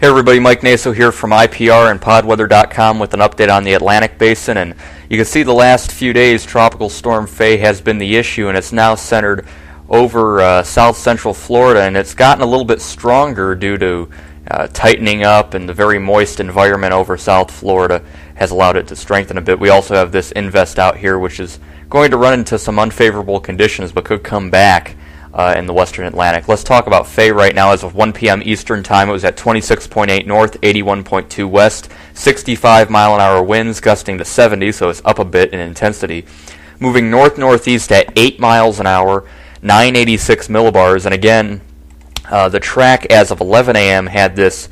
Hey everybody, Mike Naso here from IPR and podweather.com with an update on the Atlantic Basin. And you can see the last few days Tropical Storm Faye has been the issue, and it's now centered over south central Florida, and it's gotten a little bit stronger due to tightening up, and the very moist environment over South Florida has allowed it to strengthen a bit. We also have this invest out here, which is going to run into some unfavorable conditions but could come back in the western Atlantic. Let's talk about Faye right now. As of 1 p.m. Eastern Time, it was at 26.8 north, 81.2 west, 65 mile an hour winds gusting to 70, so it's up a bit in intensity. Moving north-northeast at 8 miles an hour, 986 millibars, and again, the track as of 11 a.m. had this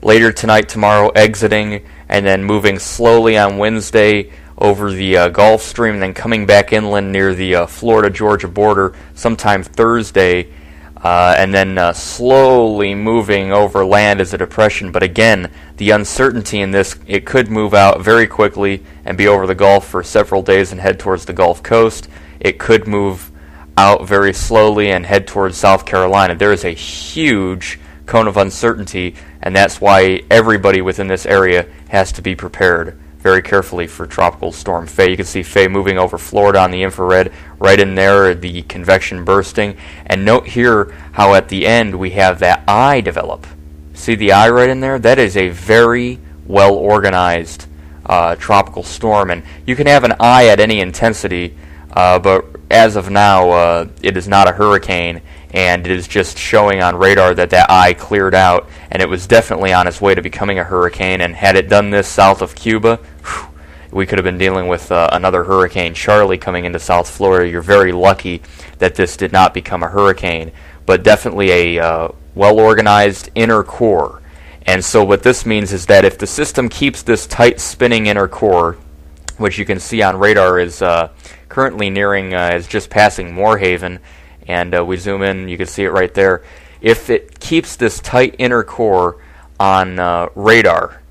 later tonight, tomorrow exiting, and then moving slowly on Wednesday over the Gulf Stream, and then coming back inland near the Florida-Georgia border sometime Thursday, and then slowly moving over land as a depression. But again, the uncertainty in this, it could move out very quickly and be over the Gulf for several days and head towards the Gulf Coast. It could move out very slowly and head towards South Carolina. There is a huge cone of uncertainty, and that's why everybody within this area has to be prepared very carefully for Tropical Storm Faye. You can see Faye moving over Florida on the infrared, right in there, the convection bursting. And note here how at the end we have that eye develop. See the eye right in there? That is a very well organized tropical storm, and you can have an eye at any intensity, but as of now it is not a hurricane, and it is just showing on radar that that eye cleared out, and it was definitely on its way to becoming a hurricane. And had it done this south of Cuba, we could have been dealing with another Hurricane Charlie coming into South Florida. You're very lucky that this did not become a hurricane, but definitely a well-organized inner core. And so what this means is that if the system keeps this tight spinning inner core, which you can see on radar is currently nearing, is just passing Moorhaven, and we zoom in, you can see it right there. If it keeps this tight inner core on radar,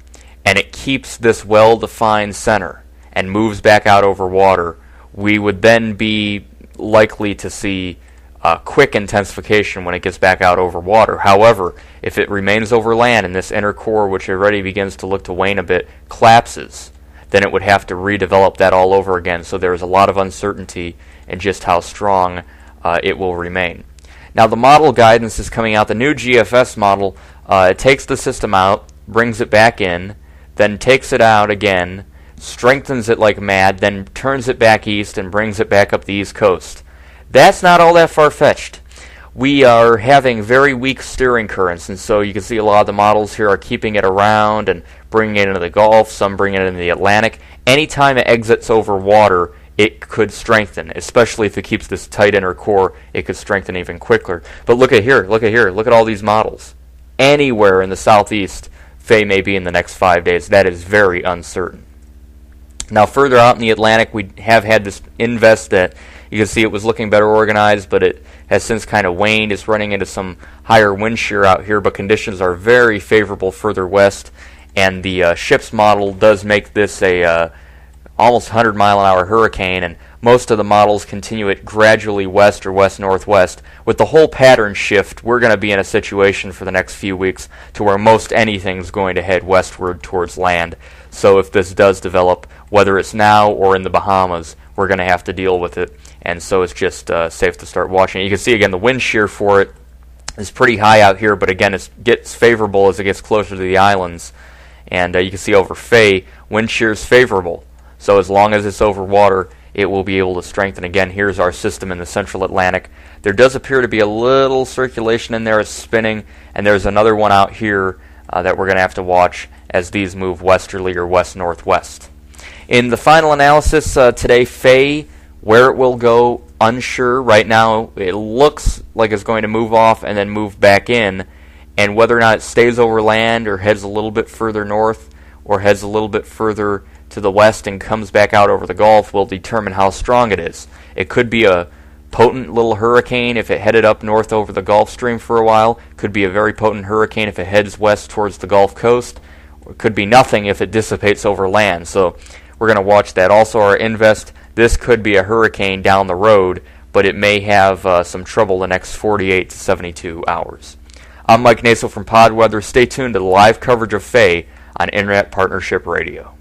and it keeps this well-defined center and moves back out over water, we would then be likely to see quick intensification when it gets back out over water. However, if it remains over land and this inner core, which already begins to look to wane a bit, collapses, then it would have to redevelop that all over again. So there is a lot of uncertainty in just how strong it will remain. Now the model guidance is coming out. The new GFS model, it takes the system out, brings it back in, then takes it out again, strengthens it like mad, then turns it back east and brings it back up the east coast. That's not all that far-fetched. We are having very weak steering currents, and so you can see a lot of the models here are keeping it around and bringing it into the Gulf, some bringing it into the Atlantic. Anytime it exits over water, it could strengthen, especially if it keeps this tight inner core. It could strengthen even quicker. But look at here, look at all these models. Anywhere in the southeast, Faye may be in the next 5 days. That is very uncertain. Now further out in the Atlantic, we have had this invest that you can see it was looking better organized, but it has since kind of waned. It's running into some higher wind shear out here, but conditions are very favorable further west, and the ship's model does make this a almost 100 mile an hour hurricane, and most of the models continue it gradually west or west-northwest. With the whole pattern shift, we're going to be in a situation for the next few weeks to where most anything's going to head westward towards land. So if this does develop, whether it's now or in the Bahamas, we're going to have to deal with it, and so it's just safe to start watching. You can see again the wind shear for it is pretty high out here, but again it gets favorable as it gets closer to the islands, and you can see over Faye, wind shear is favorable. So as long as it's over water, it will be able to strengthen. Again, here's our system in the central Atlantic. There does appear to be a little circulation in there. It's spinning, and there's another one out here that we're going to have to watch as these move westerly or west-northwest. In the final analysis today, Faye, where it will go, unsure. Right now, it looks like it's going to move off and then move back in, and whether or not it stays over land or heads a little bit further north or heads a little bit further to the west and comes back out over the Gulf will determine how strong it is. It could be a potent little hurricane if it headed up north over the Gulf Stream for a while. Could be a very potent hurricane if it heads west towards the Gulf Coast. Or it could be nothing if it dissipates over land. So we're going to watch that. Also, our invest, this could be a hurricane down the road, but it may have some trouble the next 48 to 72 hours. I'm Mike Nasel from Pod Weather. Stay tuned to the live coverage of Faye on Internet Partnership Radio.